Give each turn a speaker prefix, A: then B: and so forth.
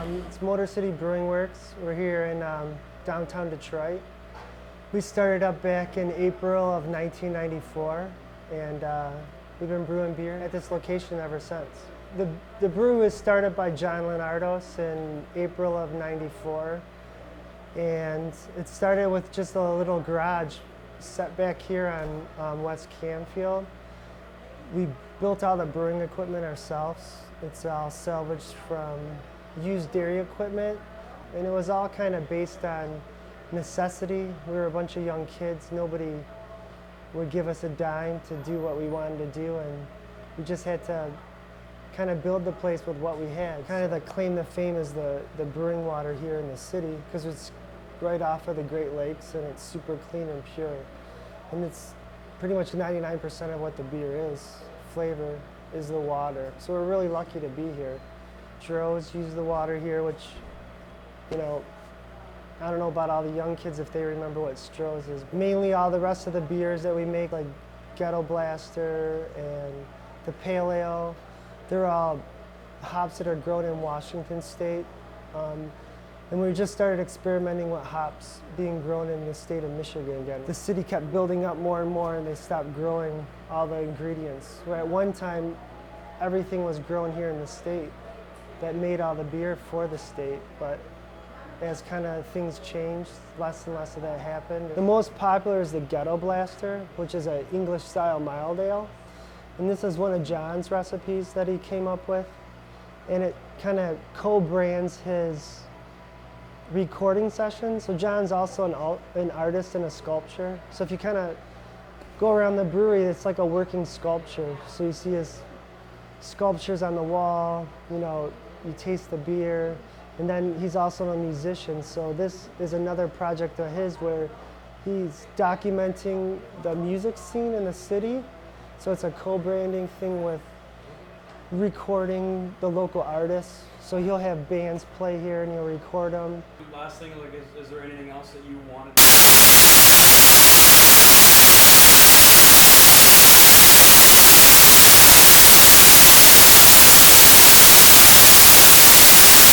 A: It's Motor City Brewing Works. We're here in downtown Detroit. We started up back in April of 1994, and we've been brewing beer at this location ever since. The brew was started by John Leonardos in April of '94, and it started with just a little garage set back here on West Canfield. We built all the brewing equipment ourselves. It's all salvaged from used dairy equipment, and it was all kind of based on necessity. We were a bunch of young kids. Nobody would give us a dime to do what we wanted to do, and we just had to kind of build the place with what we had. Kind of the claim to fame is the brewing water here in the city, because it's right off of the Great Lakes and it's super clean and pure. And it's pretty much 99% of what the beer is, flavor, is the water. So we're really lucky to be here. Dros use the water here, which, you know, I don't know about all the young kids if they remember what Stroh's is. Mainly all the rest of the beers that we make, like Ghetto Blaster and the Pale Ale, they're all hops that are grown in Washington State. And we just started experimenting with hops being grown in the state of Michigan again. The city kept building up more and more, and they stopped growing all the ingredients. Where at one time, everything was grown here in the state that made all the beer for the state, but as kind of things changed, less and less of that happened. The most popular is the Ghetto Blaster, which is an English-style mild ale. And this is one of John's recipes that he came up with. And it kind of co-brands his recording sessions. So John's also an artist and a sculptor. So if you kind of go around the brewery, it's like a working sculpture. So you see his sculptures on the wall, you know, you taste the beer. And then he's also a musician, so this is another project of his where he's documenting the music scene in the city. So it's a co-branding thing with recording the local artists. So he'll have bands play here and he'll record them.
B: Last thing, like, is there anything else that you wanted?